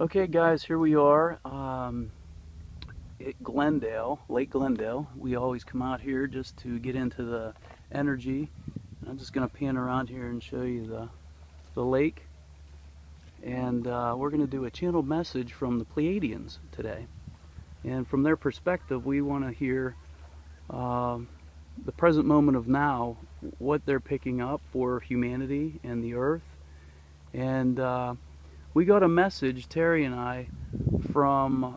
Okay, guys, here we are at Glendale, Lake Glendale. We always come out here just to get into the energy. I'm just going to pan around here and show you the lake. And we're going to do a channeled message from the Pleiadians today. And from their perspective, we want to hear the present moment of now, what they're picking up for humanity and the earth. And we got a message, Teri and I, from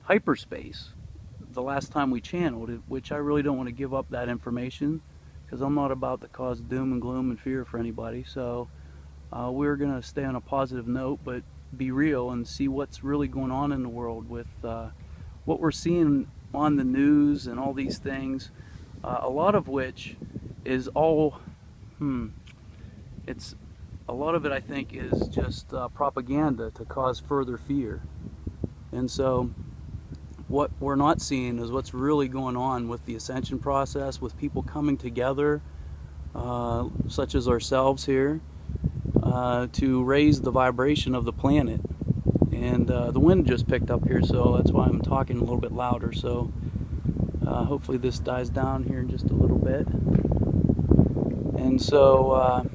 hyperspace the last time we channeled it, which I really don't want to give up that information because I'm not about to cause doom and gloom and fear for anybody. So we're going to stay on a positive note, but be real and see what's really going on in the world with what we're seeing on the news and all these things, a lot of which is all, it's a lot of it I think is just propaganda to cause further fear. And so what we're not seeing is what's really going on with the ascension process, with people coming together, such as ourselves here, to raise the vibration of the planet. And the wind just picked up here, so that's why I'm talking a little bit louder. So hopefully this dies down here in just a little bit. And so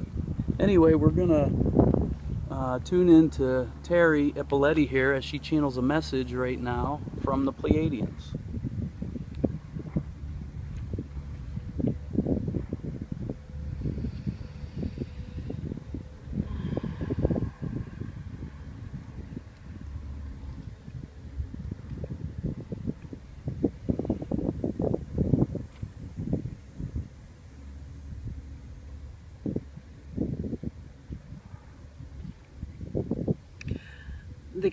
anyway, we're gonna tune in to Teri Ippoliti here as she channels a message right now from the Pleiadians. The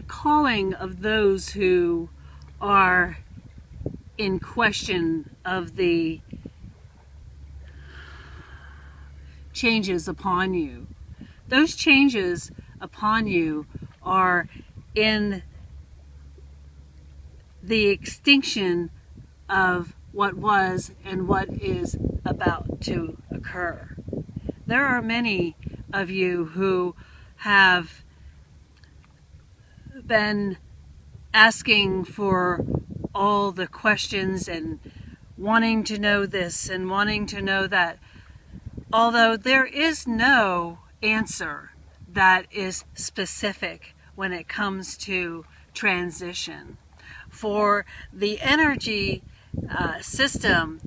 calling of those who are in question of the changes upon you. Those changes upon you are in the extinction of what was and what is about to occur. There are many of you who have been asking for all the questions and wanting to know this and wanting to know that, although there is no answer that is specific when it comes to transition. For the energy system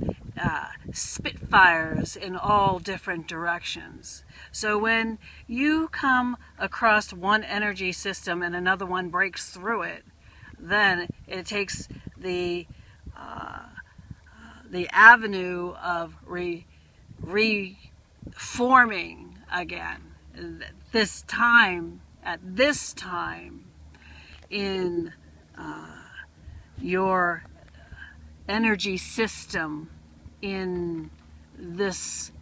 spitfires in all different directions. So when you come across one energy system and another one breaks through it, then it takes the avenue of reforming again. At this time in your energy system, in this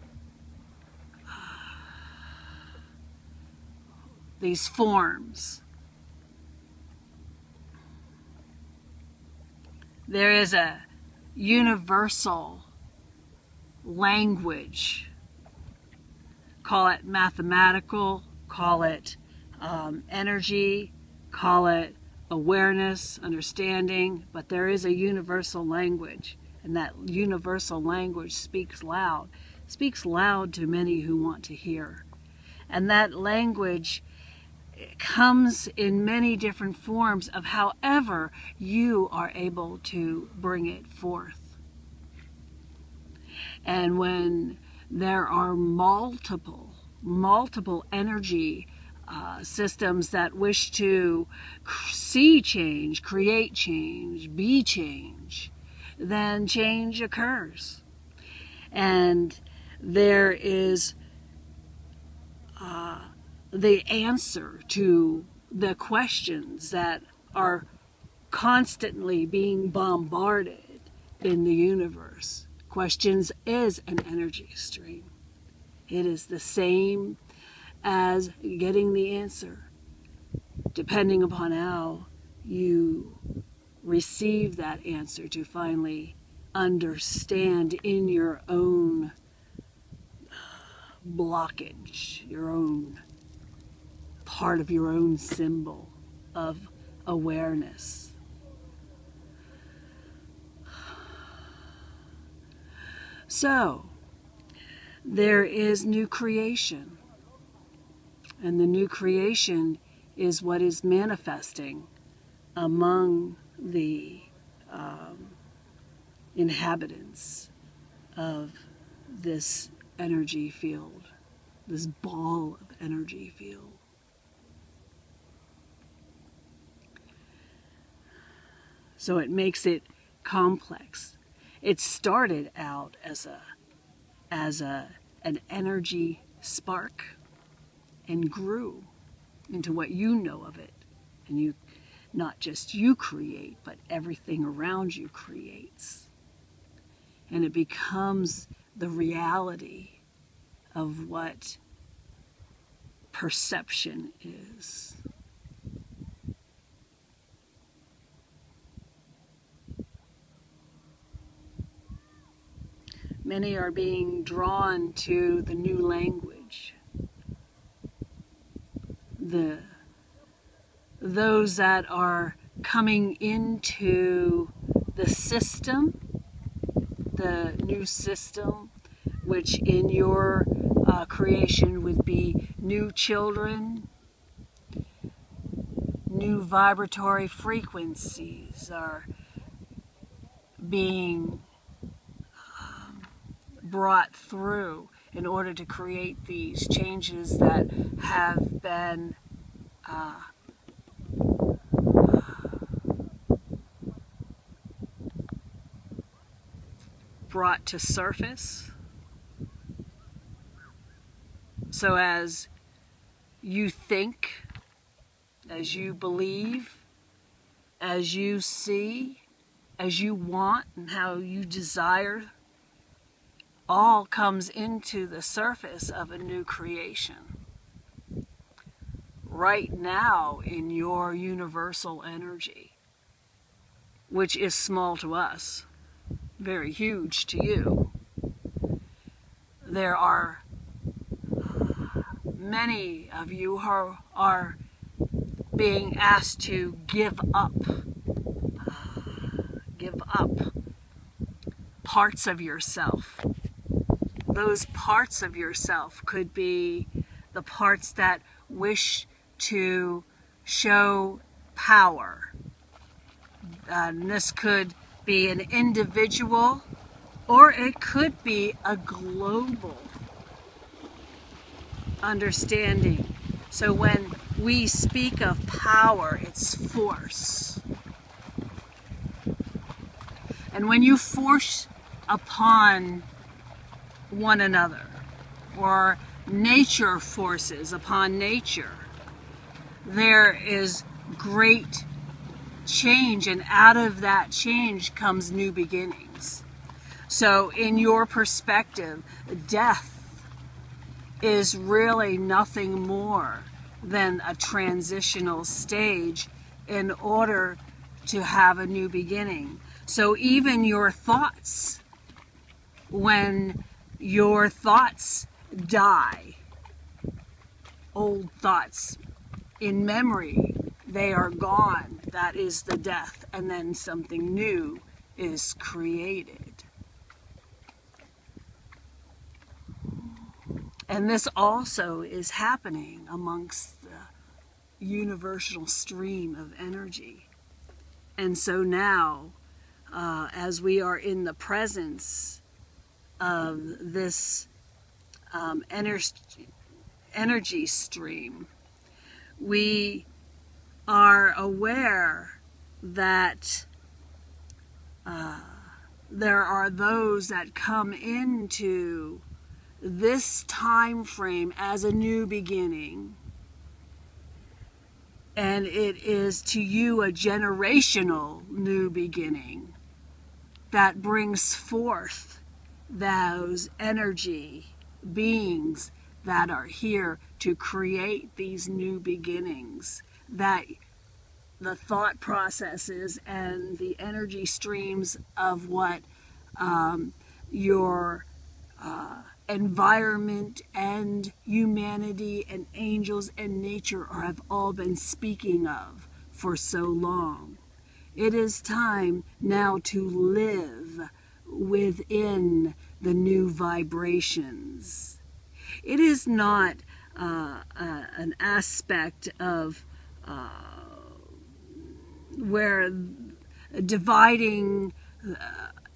these forms, there is a universal language. Call it mathematical, call it energy, call it awareness, understanding, but there is a universal language, and that universal language speaks loud to many who want to hear. And that language comes in many different forms of however you are able to bring it forth. And when there are multiple energy systems that wish to see change, create change, be change, then change occurs. And there is the answer to the questions that are constantly being bombarded in the universe. questions is an energy stream. It is the same as getting the answer, depending upon how you receive that answer to finally understand in your own blockage, your own part of your own symbol of awareness. So, there is new creation. And the new creation is what is manifesting among the inhabitants of this energy field, this ball of energy field. So it makes it complex. It started out as an energy spark and grew into what you know of it. And you, not just you create, but everything around you creates. And it becomes the reality of what perception is. Many are being drawn to the new language. Those that are coming into the system, the new system, which in your creation would be new children, new vibratory frequencies are being brought through in order to create these changes that have been brought to surface. So as you think, as you believe, as you see, as you want, and how you desire, all comes into the surface of a new creation. Right now in your universal energy, which is small to us, very huge to you. There are many of you who are being asked to give up parts of yourself. Those parts of yourself could be the parts that wish to show power. This could be an individual, or it could be a global understanding. So when we speak of power, it's force. And when you force upon one another, or nature forces upon nature, there is great change, and out of that change comes new beginnings. So in your perspective, death is really nothing more than a transitional stage in order to have a new beginning. So even your thoughts, when your thoughts die, old thoughts in memory, they are gone. That is the death, and then something new is created. And this also is happening amongst the universal stream of energy. And so now, as we are in the presence of this energy stream, we are aware that there are those that come into this time frame as a new beginning, and it is to you a generational new beginning that brings forth those energy beings that are here to create these new beginnings, that the thought processes and the energy streams of what your environment and humanity and angels and nature have all been speaking of for so long. It is time now to live within the new vibrations. It is not an aspect of where dividing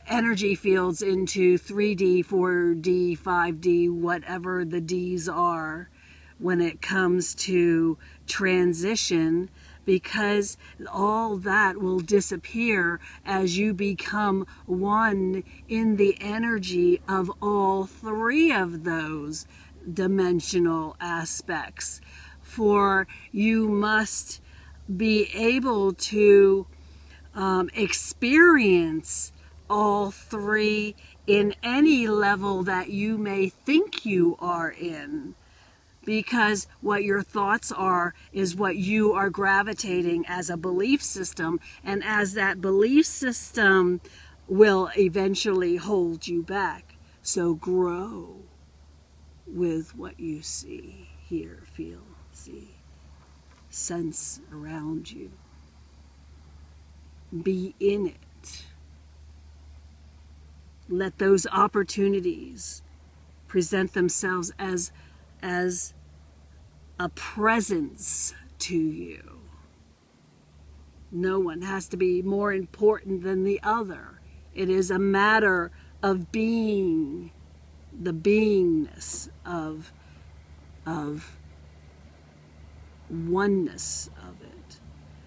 energy fields into 3D, 4D, 5D, whatever the Ds are when it comes to transition, because all that will disappear as you become one in the energy of all three of those dimensional aspects. For you must be able to experience all three in any level that you may think you are in, because what your thoughts are is what you are gravitating as a belief system, and as that belief system will eventually hold you back. So grow with what you see, hear, feel, see, sense around you. Be in it. Let those opportunities present themselves as a presence to you. No one has to be more important than the other. It is a matter of being, the beingness of oneness of it.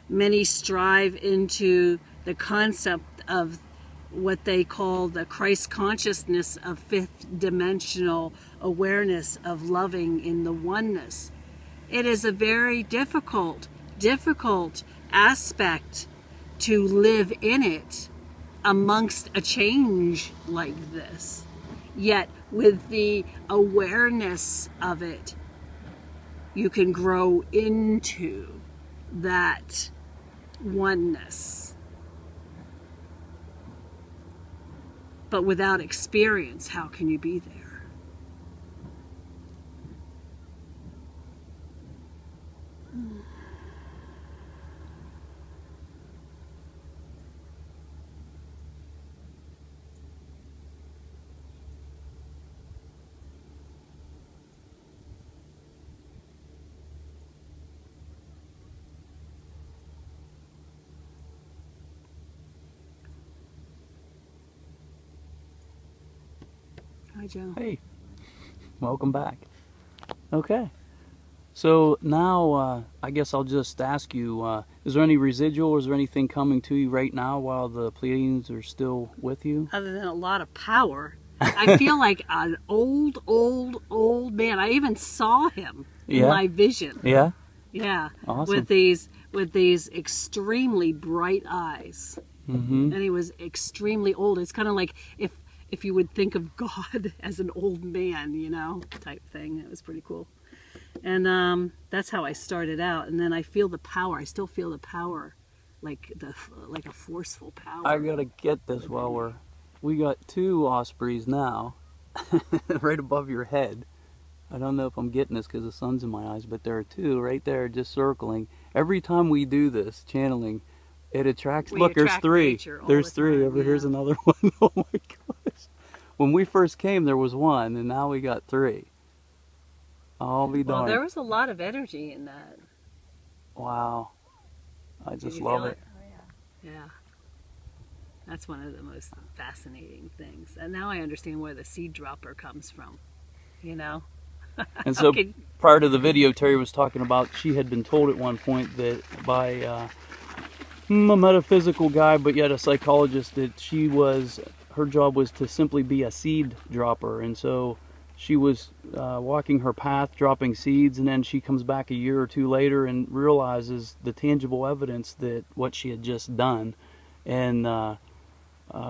Many strive into the concept of what they call the Christ consciousness of fifth dimensional awareness of loving in the oneness. It is a very difficult aspect to live in it amongst a change like this. Yet with the awareness of it, you can grow into that oneness. But without experience, how can you be there? Hi, Joe. Hey, welcome back. Okay, so now I guess I'll just ask you, is there any residual, or is there anything coming to you right now while the Pleiadians are still with you? Other than a lot of power, I feel like an old man. I even saw him in my vision. Yeah? Yeah. Awesome. With these extremely bright eyes. Mm-hmm. And he was extremely old. It's kind of like if you would think of God as an old man, you know, type thing. It was pretty cool. And that's how I started out. And then I feel the power. I still feel the power, like a forceful power. I gotta get this while we got two ospreys now, right above your head. I don't know if I'm getting this because the sun's in my eyes, but there are two right there just circling. Every time we do this channeling, it attracts. Look, there's three. There's three. Over here's another one. Oh my gosh. When we first came, there was one, and now we got three. I'll be darned. Well, there was a lot of energy in that. Wow. I just love it. Oh, yeah. Yeah. That's one of the most fascinating things. And now I understand where the seed dropper comes from, you know? And so prior to the video, Teri was talking about she had been told at one point that by a metaphysical guy, but yet a psychologist, that her job was to simply be a seed dropper. And so she was walking her path, dropping seeds, and then she comes back a year or two later and realizes the tangible evidence that what she had just done. And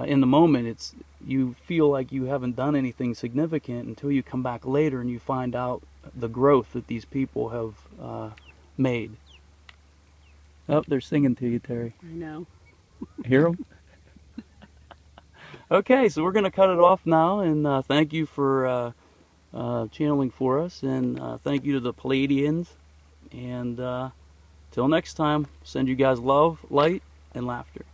in the moment, you feel like you haven't done anything significant until you come back later and you find out the growth that these people have made. Oh, they're singing to you, Teri. I know. Hear them? Okay, so we're going to cut it off now, and thank you for channeling for us, and thank you to the Pleiadians, and till next time, send you guys love, light, and laughter.